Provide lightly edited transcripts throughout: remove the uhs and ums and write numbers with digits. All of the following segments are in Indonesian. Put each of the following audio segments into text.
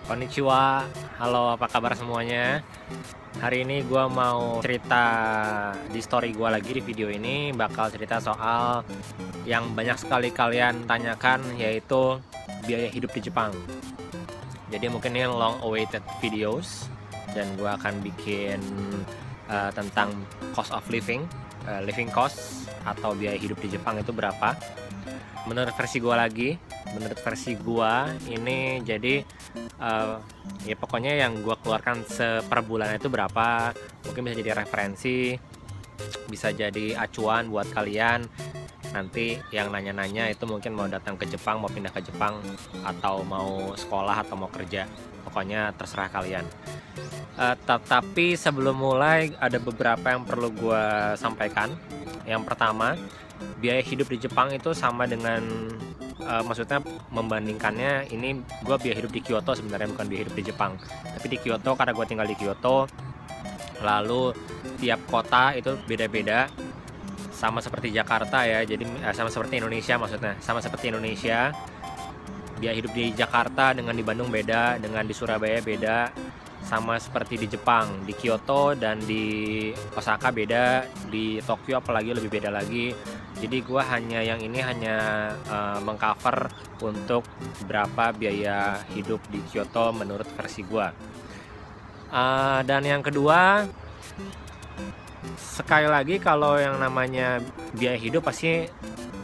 Konnichiwa, halo apa kabar semuanya. Hari ini gue mau cerita di story gue lagi. Di video ini bakal cerita soal yang banyak sekali kalian tanyakan, yaitu biaya hidup di Jepang. Jadi mungkin ini long awaited videos, dan gue akan bikin tentang cost of living, living cost atau biaya hidup di Jepang itu berapa. Menurut versi gue ini jadi ya pokoknya yang gue keluarkan per bulan itu berapa, mungkin bisa jadi referensi, bisa jadi acuan buat kalian nanti yang nanya-nanya itu mungkin mau datang ke Jepang, mau pindah ke Jepang, atau mau sekolah atau mau kerja, pokoknya terserah kalian. Tapi sebelum mulai ada beberapa yang perlu gue sampaikan. Yang pertama, biaya hidup di Jepang itu sama dengan maksudnya membandingkannya, ini gue biaya hidup di Kyoto sebenarnya, bukan biaya hidup di Jepang. Tapi di Kyoto, karena gue tinggal di Kyoto, lalu tiap kota itu beda-beda, sama seperti Jakarta ya. Jadi sama seperti Indonesia, maksudnya sama seperti Indonesia, biaya hidup di Jakarta dengan di Bandung beda, dengan di Surabaya beda. Sama seperti di Jepang, di Kyoto dan di Osaka beda, di Tokyo apalagi lebih beda lagi. Jadi gue yang ini hanya mengcover untuk berapa biaya hidup di Kyoto menurut versi gue. Dan yang kedua, sekali lagi, kalau yang namanya biaya hidup pasti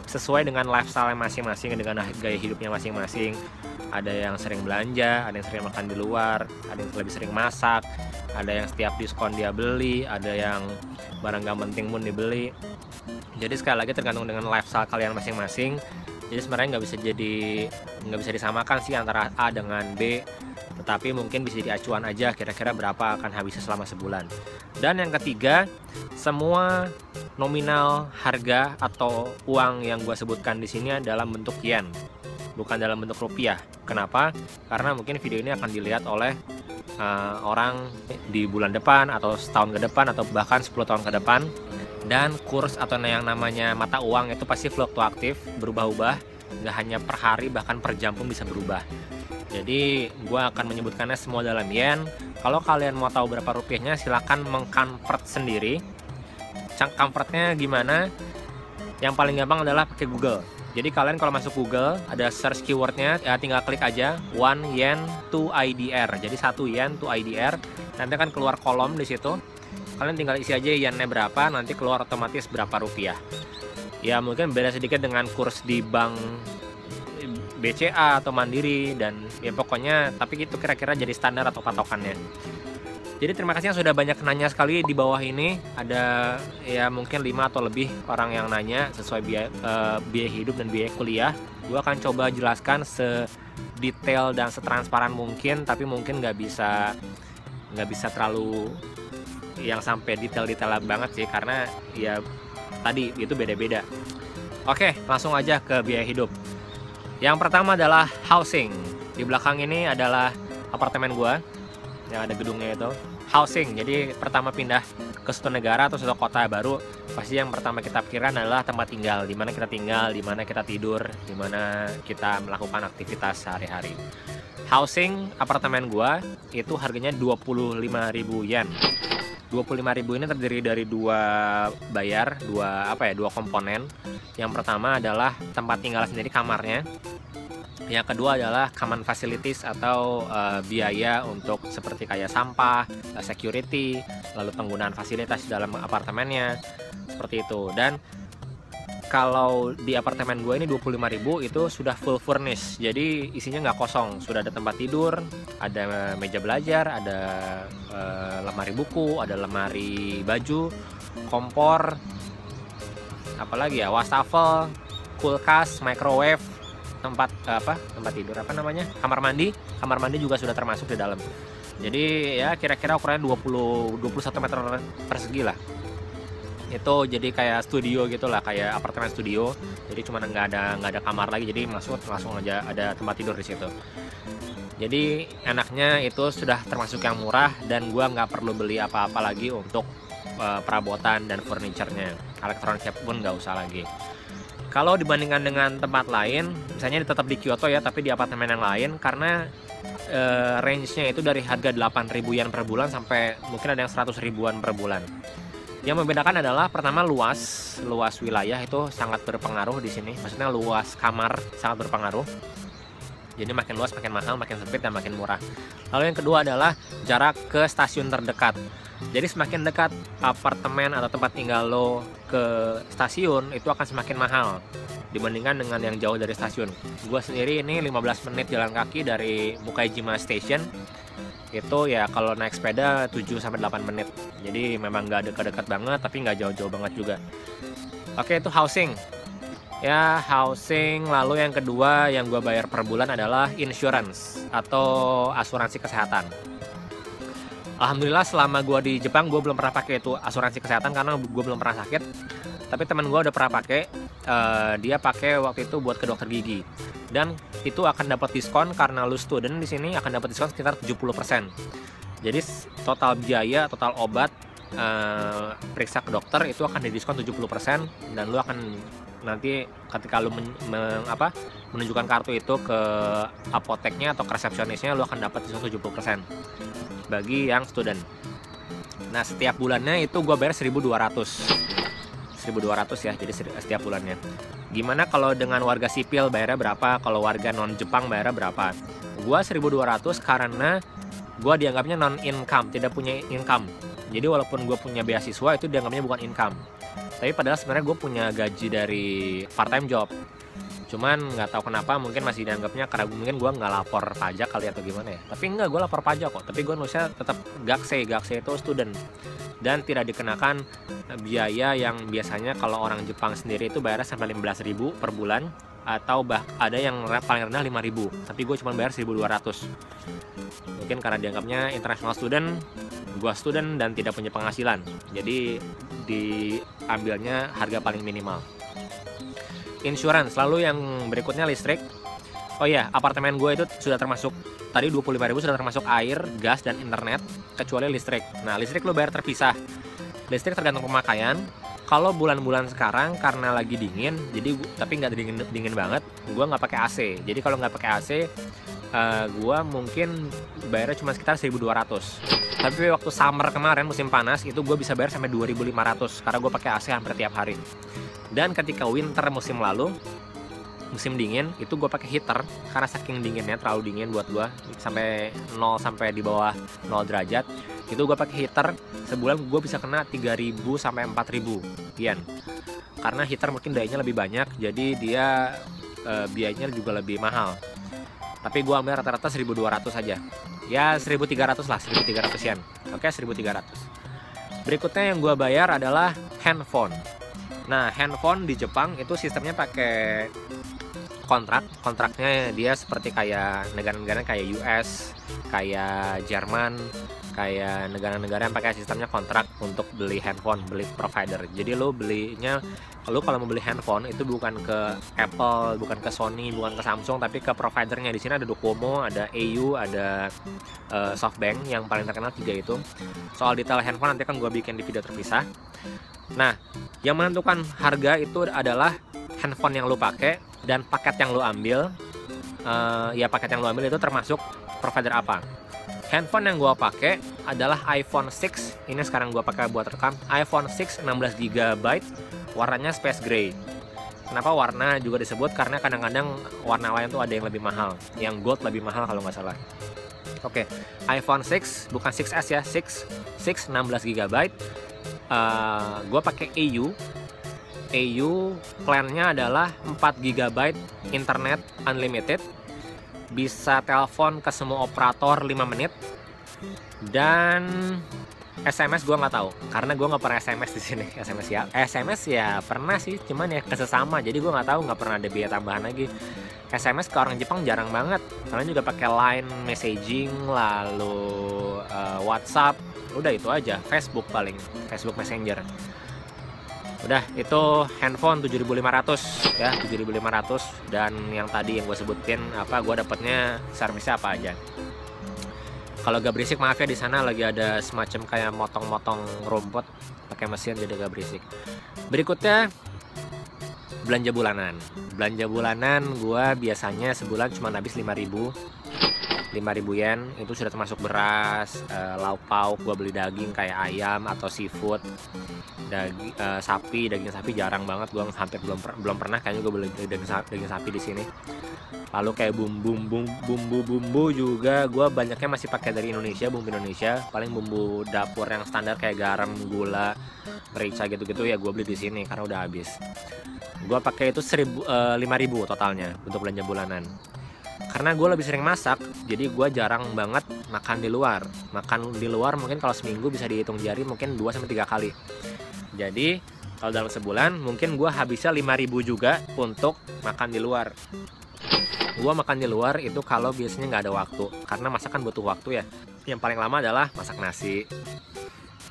sesuai dengan lifestyle masing-masing, dengan gaya hidupnya masing-masing. Ada yang sering belanja, ada yang sering makan di luar, ada yang lebih sering masak, ada yang setiap diskon dia beli, ada yang barang gak penting pun dibeli. Jadi sekali lagi tergantung dengan lifestyle kalian masing-masing. Jadi sebenarnya nggak bisa disamakan sih antara A dengan B, tetapi mungkin bisa jadi acuan aja kira-kira berapa akan habisnya selama sebulan. Dan yang ketiga, semua nominal harga atau uang yang gue sebutkan di sini dalam bentuk yen, bukan dalam bentuk rupiah. Kenapa? Karena mungkin video ini akan dilihat oleh orang di bulan depan, atau setahun ke depan, atau bahkan 10 tahun ke depan. Dan kurs atau yang namanya mata uang itu pasti fluktuatif, berubah-ubah, nggak hanya per hari, bahkan per jam pun bisa berubah. Jadi gue akan menyebutkannya semua dalam yen. Kalau kalian mau tahu berapa rupiahnya, silahkan mengconvert sendiri. Convertnya gimana? Yang paling gampang adalah pakai Google. Jadi kalian kalau masuk Google, ada search keywordnya, ya tinggal klik aja 1 yen to IDR. Jadi 1 yen to IDR, nanti akan keluar kolom di situ. Kalian tinggal isi aja yennya berapa, nanti keluar otomatis berapa rupiah. Ya mungkin beda sedikit dengan kurs di bank BCA atau Mandiri, dan ya pokoknya, tapi itu kira-kira jadi standar atau patokannya. Jadi terima kasih yang sudah banyak nanya sekali di bawah ini. Ada ya mungkin 5 atau lebih orang yang nanya sesuai biaya hidup dan biaya kuliah. Gue akan coba jelaskan sedetail dan setransparan mungkin, tapi mungkin nggak bisa terlalu yang sampai detail-detail banget sih, karena ya tadi itu beda-beda. Oke, langsung aja ke biaya hidup. Yang pertama adalah housing. Di belakang ini adalah apartemen gua yang ada gedungnya itu. Housing, jadi pertama pindah ke suatu negara atau suatu kota baru, pasti yang pertama kita pikirkan adalah tempat tinggal. Di mana kita tinggal, di mana kita tidur, di mana kita melakukan aktivitas sehari-hari. Housing apartemen gua itu harganya 25.000 yen. 25.000 ini terdiri dari dua komponen. Yang pertama adalah tempat tinggal sendiri, kamarnya. Yang kedua adalah common facilities atau biaya untuk seperti kayak sampah, security, lalu penggunaan fasilitas dalam apartemennya, seperti itu. Dan kalau di apartemen gue ini 25.000 itu sudah full furnished, jadi isinya nggak kosong, sudah ada tempat tidur, ada meja belajar, ada lemari buku, ada lemari baju, kompor, apalagi ya, wastafel, kulkas, microwave, tempat tidur kamar mandi juga sudah termasuk di dalam. Jadi ya kira-kira ukurannya 21 meter persegi lah. Itu jadi kayak studio gitulah, kayak apartemen studio. Jadi cuma nggak ada kamar lagi, jadi langsung aja ada tempat tidur di situ. Jadi enaknya itu sudah termasuk yang murah, dan gua nggak perlu beli apa-apa lagi untuk perabotan dan furniturnya. Elektroniknya pun nggak usah lagi. Kalau dibandingkan dengan tempat lain, misalnya tetap di Kyoto ya, tapi di apartemen yang lain, karena range-nya itu dari harga 8.000 yen per bulan sampai mungkin ada yang 100 ribuan per bulan. Yang membedakan adalah pertama luas wilayah itu sangat berpengaruh di sini. Maksudnya luas kamar sangat berpengaruh. Jadi makin luas makin mahal, makin sempit dan makin murah. Lalu yang kedua adalah jarak ke stasiun terdekat. Jadi semakin dekat apartemen atau tempat tinggal lo ke stasiun itu akan semakin mahal dibandingkan dengan yang jauh dari stasiun. Gua sendiri ini 15 menit jalan kaki dari Mukaijima Station. Itu ya kalau naik sepeda 7-8 menit. Jadi memang nggak dekat-dekat banget tapi nggak jauh-jauh banget juga. Oke, itu housing. Ya, housing. Lalu yang kedua yang gue bayar per bulan adalah insurance atau asuransi kesehatan. Alhamdulillah selama gue di Jepang gue belum pernah pakai itu asuransi kesehatan karena gue belum pernah sakit. Tapi teman gue udah pernah pakai. Dia pakai waktu itu buat ke dokter gigi. Dan itu akan dapat diskon karena lu student di sini akan dapat diskon sekitar 70%. Jadi total biaya, total obat, periksa ke dokter itu akan didiskon 70% dan lu akan nanti ketika lu menunjukkan kartu itu ke apoteknya atau ke resepsionisnya lu akan dapat diskon 70% bagi yang student. Nah, setiap bulannya itu gue bayar 1.200 ya, jadi setiap bulannya. Gimana kalau dengan warga sipil bayarnya berapa? Kalau warga non Jepang bayarnya berapa? Gue 1.200 karena gue dianggapnya non income, tidak punya income. Jadi walaupun gue punya beasiswa itu dianggapnya bukan income. Tapi padahal sebenarnya gue punya gaji dari part time job. Cuman nggak tahu kenapa mungkin masih dianggapnya karena mungkin gue nggak lapor pajak kali atau gimana ya. Tapi enggak, gue lapor pajak kok. Tapi gue nulisnya tetap gakse itu student. Dan tidak dikenakan biaya yang biasanya kalau orang Jepang sendiri itu bayarnya sampai 15.000 per bulan. Atau ada yang paling rendah 5.000. Tapi gue cuma bayar 1.200. Mungkin karena dianggapnya international student, gue student dan tidak punya penghasilan. Jadi diambilnya harga paling minimal. Insurance, lalu yang berikutnya listrik. Oh iya, apartemen gue itu sudah termasuk tadi 25.000 sudah termasuk air, gas dan internet kecuali listrik. Nah, listrik lo bayar terpisah. Listrik tergantung pemakaian. Kalau bulan-bulan sekarang karena lagi dingin, jadi tapi nggak dingin banget, gue nggak pakai AC. Jadi kalau nggak pakai AC, gue mungkin bayarnya cuma sekitar 1.200. Tapi waktu summer kemarin musim panas itu gue bisa bayar sampai 2.500 karena gue pakai AC hampir tiap hari. Dan ketika winter musim lalu, musim dingin itu gue pakai heater karena saking dinginnya, terlalu dingin buat gue sampai di bawah 0 derajat. Itu gue pakai heater sebulan gue bisa kena 3.000 sampai 4.000 yen. Karena heater mungkin dayanya lebih banyak, jadi dia biayanya juga lebih mahal. Tapi gue ambil rata-rata 1.200 saja. Ya 1.300 lah, 1.300 yen. Oke, 1.300. Berikutnya yang gue bayar adalah handphone. Nah, handphone di Jepang itu sistemnya pakai kontraknya dia seperti kayak negara-negara kayak US, kayak Jerman, kayak negara-negara yang pakai sistemnya kontrak untuk beli handphone, beli provider. Jadi lo belinya, lo kalau mau beli handphone itu bukan ke Apple, bukan ke Sony, bukan ke Samsung, tapi ke providernya. Di sini ada Docomo, ada au, ada SoftBank yang paling terkenal 3 itu. Soal detail handphone nanti kan gue bikin di video terpisah. Nah, yang menentukan harga itu adalah handphone yang lo pakai dan paket yang lo ambil. Ya paket yang lo ambil itu termasuk provider apa. Handphone yang gue pakai adalah iPhone 6. Ini sekarang gue pakai buat rekam. iPhone 6 16GB, warnanya space gray. Kenapa warna juga disebut? Karena kadang-kadang warna lain tuh ada yang lebih mahal. Yang gold lebih mahal kalau nggak salah. Oke, iPhone 6 bukan 6s ya, 6 16GB. Gue pakai au plannya adalah 4GB internet unlimited, bisa telepon ke semua operator 5 menit, dan SMS gue nggak tahu karena gue nggak pernah SMS di sini. SMS ya pernah sih, cuman ya ke sesama, jadi gue nggak tahu, nggak pernah ada biaya tambahan lagi. SMS ke orang Jepang jarang banget, karena juga pakai line messaging, lalu WhatsApp, udah itu aja. Facebook paling, Facebook Messenger. Udah, itu handphone 7.500 ya, 7.500. Dan yang tadi yang gue sebutin gue dapetnya servisnya apa aja. Kalau gak berisik maaf ya, di sana lagi ada semacam kayak motong-motong rumput pakai mesin, jadi gak berisik. Berikutnya Belanja bulanan. Belanja bulanan gua biasanya sebulan cuma habis 5.000 yen. Itu sudah termasuk beras, lauk pauk, gua beli daging kayak ayam atau seafood, daging sapi jarang banget, gua hampir belum pernah kayaknya gua beli daging sapi di sini. Lalu kayak bumbu juga gua banyaknya masih pakai dari Indonesia, bumbu Indonesia. Paling bumbu dapur yang standar kayak garam, gula, merica gitu-gitu ya gua beli di sini karena udah habis. Gua pakai itu 5.000 totalnya untuk belanja bulanan. Karena gue lebih sering masak, jadi gue jarang banget makan di luar. Makan di luar mungkin kalau seminggu bisa dihitung jari mungkin 2-3 kali. Jadi kalau dalam sebulan mungkin gue habisnya 5.000 juga untuk makan di luar. Gue makan di luar itu kalau biasanya nggak ada waktu, karena masakan butuh waktu ya. Yang paling lama adalah masak nasi.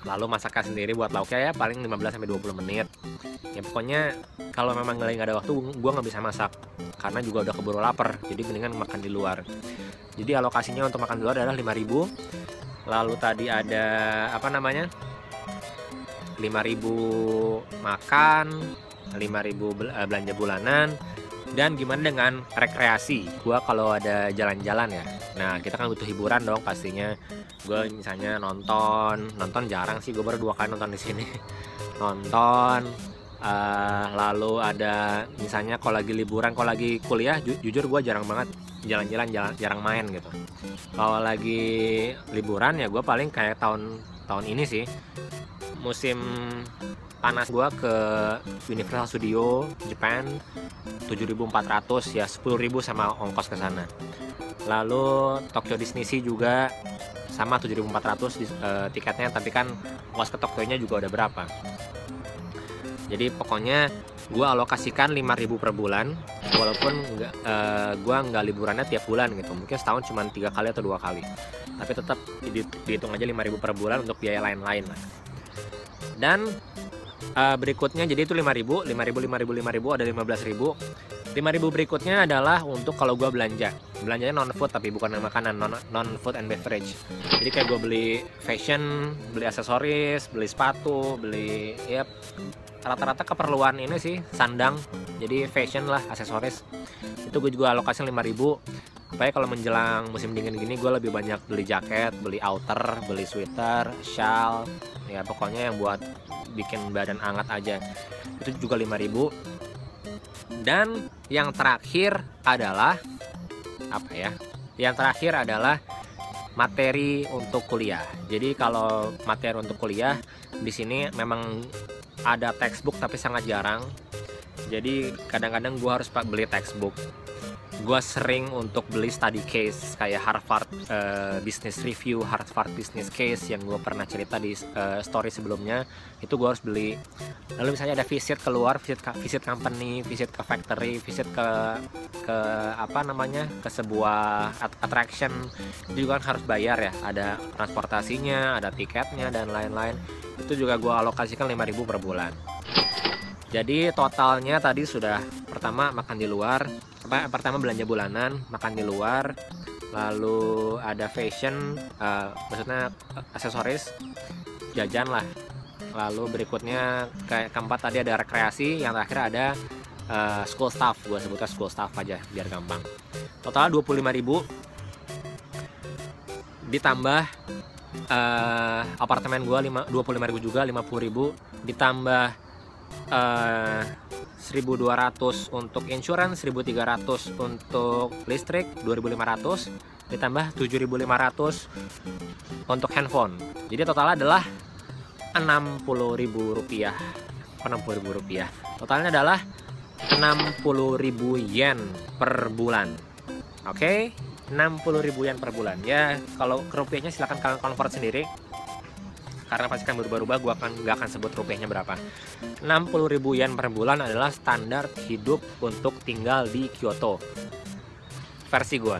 Lalu masaknya sendiri buat lauknya ya paling 15-20 menit. Ya pokoknya kalau memang nggak ada waktu gue nggak bisa masak, karena juga udah keburu lapar, jadi mendingan makan di luar. Jadi alokasinya untuk makan di luar adalah 5.000. Lalu tadi ada 5.000 makan, 5.000 belanja bulanan. Dan gimana dengan rekreasi? Gua kalau ada jalan-jalan ya, nah kita kan butuh hiburan dong pastinya. Gue misalnya nonton jarang sih, gue baru 2 kali nonton di sini. Nonton, lalu ada misalnya kalau lagi liburan, kalau lagi kuliah, jujur gue jarang banget jalan-jalan, jarang main gitu. Kalau lagi liburan ya gue paling kayak tahun ini sih, musim panas gue ke Universal Studio Japan 7.400 ya, 10.000 sama ongkos ke sana. Lalu Tokyo Disney Sea juga sama 7.400 tiketnya, tapi kan ongkos ke Tokyo-nya juga udah berapa. Jadi pokoknya gue alokasikan 5.000 per bulan, walaupun gue nggak liburannya tiap bulan gitu, mungkin setahun cuma 3 kali atau 2 kali, tapi tetap dihitung aja 5.000 per bulan untuk biaya lain-lain lah. Dan berikutnya jadi itu 5.000 ada 15.000. 5.000 berikutnya adalah untuk kalau gue belanjanya non food, tapi bukan makanan, non food and beverage. Jadi kayak gue beli fashion, beli aksesoris, beli sepatu, beli ya rata-rata keperluan ini sih, sandang. Jadi fashion lah, aksesoris. Itu gue juga alokasi 5.000. Supaya kalau menjelang musim dingin gini gue lebih banyak beli jaket, beli outer, beli sweater, shawl, ya pokoknya yang buat bikin badan hangat aja. Itu juga 5.000. Dan yang terakhir adalah Yang terakhir adalah materi untuk kuliah. Jadi kalau materi untuk kuliah di sini memang ada textbook tapi sangat jarang. Jadi kadang-kadang gue harus beli textbook. Gue sering untuk beli study case kayak Harvard Business Review, Harvard Business Case yang gue pernah cerita di story sebelumnya. Itu gue harus beli. Lalu misalnya ada visit keluar, visit company, visit ke factory, visit ke ke sebuah attraction, itu juga kan harus bayar ya. Ada transportasinya, ada tiketnya dan lain-lain. Itu juga gue alokasikan 5.000 per bulan. Jadi totalnya tadi sudah pertama makan di luar, pertama belanja bulanan, makan di luar, lalu ada fashion, maksudnya aksesoris, jajan lah. Lalu berikutnya kayak keempat tadi ada rekreasi, yang terakhir ada school stuff, gue sebutnya school stuff aja biar gampang. Total 25.000 ditambah apartemen gue 25.000 juga, 50.000 ditambah 1.200 untuk insurance, 1.300 untuk listrik, 2.500 ditambah 7.500 untuk handphone. Jadi totalnya adalah 60.000 rupiah. 60.000 rupiah. Totalnya adalah 60.000 yen per bulan. Oke, 60.000 yen per bulan. Ya, kalau ke rupiahnya silahkan kalian convert sendiri. Karena pasti kan berubah-ubah, gue nggak akan sebut rupiahnya berapa. 60.000 yen per bulan adalah standar hidup untuk tinggal di Kyoto. Versi gue.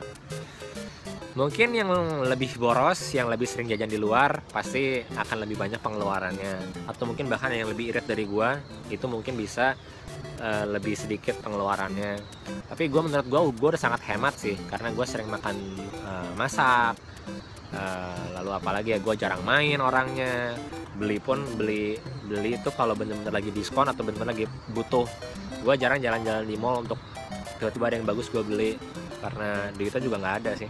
Mungkin yang lebih boros, yang lebih sering jajan di luar, pasti akan lebih banyak pengeluarannya. Atau mungkin bahkan yang lebih irit dari gue, itu mungkin bisa lebih sedikit pengeluarannya. Tapi menurut gue udah sangat hemat sih, karena gue sering makan masak. Lalu apalagi ya, gue jarang main orangnya. Beli itu kalau bener-bener lagi diskon atau bener-bener lagi butuh Gue jarang jalan-jalan di mall untuk tiba-tiba ada yang bagus gue beli, karena duitnya juga nggak ada sih.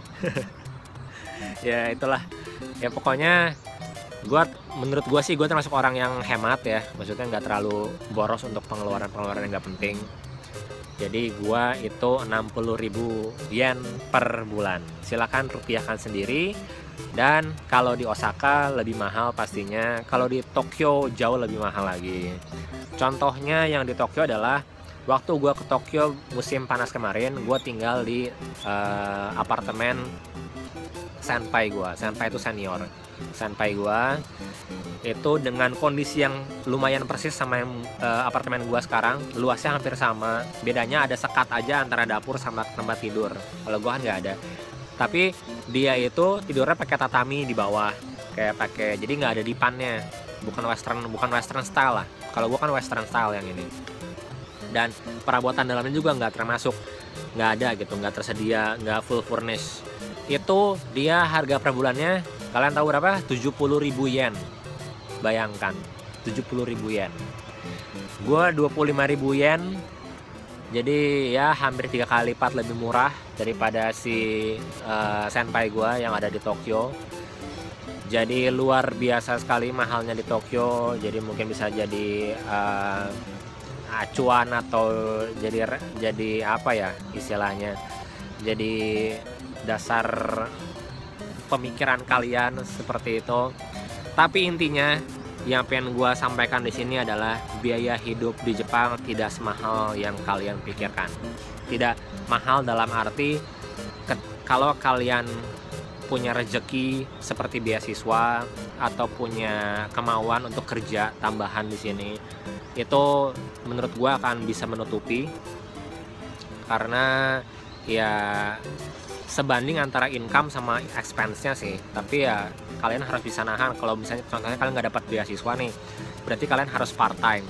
Ya itulah, ya pokoknya menurut gue sih gue termasuk orang yang hemat ya, maksudnya nggak terlalu boros untuk pengeluaran yang nggak penting. Jadi gue itu 60.000 yen per bulan, silakan rupiahkan sendiri. Dan kalau di Osaka lebih mahal pastinya, kalau di Tokyo jauh lebih mahal lagi. Contohnya yang di Tokyo adalah waktu gue ke Tokyo musim panas kemarin, gue tinggal di apartemen senpai gue. Senpai itu senior. Senpai gue itu dengan kondisi yang lumayan persis sama yang apartemen gue sekarang, luasnya hampir sama. Bedanya ada sekat aja antara dapur sama tempat tidur. Kalau gue kan nggak ada. Tapi dia itu tidurnya pakai tatami di bawah, kayak pakai, jadi nggak ada dipannya, bukan western style lah. Kalau gue kan western style yang ini. Dan perabotan dalamnya juga nggak termasuk, nggak ada gitu, nggak tersedia, nggak full furnish. Itu dia harga per bulannya, kalian tahu berapa? 70.000 yen. Bayangkan, 70.000 yen. Gue 25.000 yen. Jadi ya hampir 3 kali lipat lebih murah daripada si senpai gue yang ada di Tokyo. Jadi luar biasa sekali mahalnya di Tokyo. Jadi mungkin bisa jadi acuan atau jadi apa ya istilahnya, jadi dasar pemikiran kalian seperti itu. Tapi intinya yang pengen gue sampaikan di sini adalah biaya hidup di Jepang tidak semahal yang kalian pikirkan. Tidak mahal dalam arti kalau kalian punya rezeki seperti beasiswa atau punya kemauan untuk kerja tambahan di sini, itu menurut gue akan bisa menutupi, karena ya sebanding antara income sama expense-nya sih. Tapi ya kalian harus bisa nahan. Kalau misalnya contohnya kalian nggak dapat beasiswa nih, berarti kalian harus part time.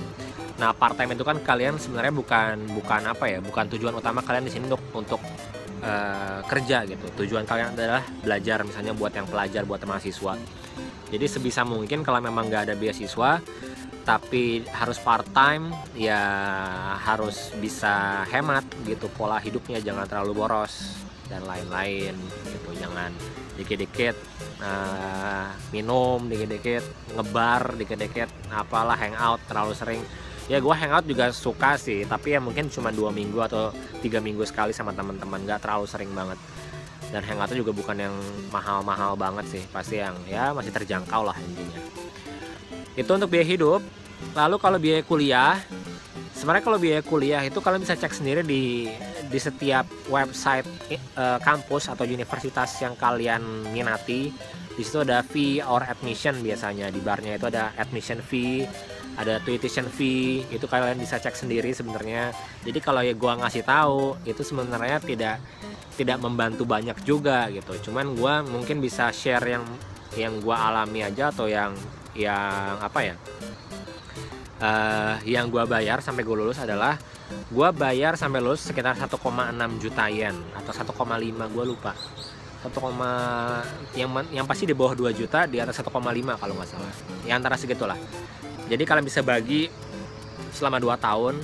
Nah, part time itu kan kalian sebenarnya bukan apa ya, bukan tujuan utama kalian di sini untuk kerja gitu. Tujuan kalian adalah belajar, misalnya buat yang pelajar, buat mahasiswa. Jadi sebisa mungkin kalau memang nggak ada beasiswa tapi harus part time, ya harus bisa hemat gitu, pola hidupnya jangan terlalu boros dan lain-lain gitu. Jangan dikit-dikit minum, dikit-dikit ngebar, dikit-dikit apalah hangout terlalu sering. Ya gue hangout juga suka sih, tapi ya mungkin cuma 2 minggu atau 3 minggu sekali sama teman-teman, nggak terlalu sering banget. Dan hangoutnya juga bukan yang mahal-mahal banget sih, pasti yang ya masih terjangkau lah intinya. Itu untuk biaya hidup. Lalu kalau biaya kuliah, sebenarnya kalau biaya kuliah itu kalian bisa cek sendiri di setiap website kampus atau universitas yang kalian minati. Di situ ada fee or admission, biasanya di barnya itu ada admission fee, ada tuition fee. Itu kalian bisa cek sendiri sebenarnya. Jadi kalau ya gua ngasih tahu itu sebenarnya tidak membantu banyak juga gitu. Cuman gua mungkin bisa share yang gua alami aja, atau yang apa ya, yang gue bayar sampai gue lulus adalah, gue bayar sampai lulus sekitar 1,6 juta yen atau 1,5, gue lupa. Yang pasti di bawah 2 juta, di atas 1,5 kalau nggak salah. Ya antara segitulah. Jadi kalian bisa bagi selama 2 tahun,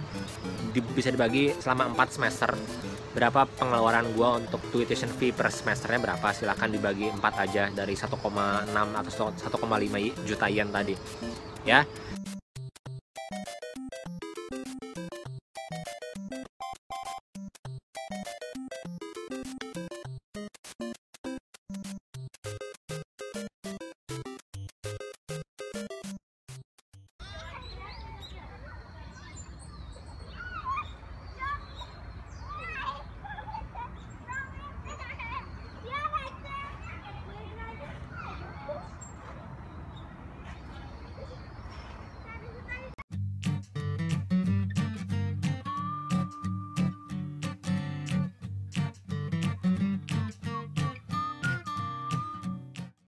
bisa dibagi selama 4 semester. Berapa pengeluaran gue untuk tuition fee per semesternya berapa, silahkan dibagi 4 aja dari 1,6 atau 1,5 juta yen tadi ya.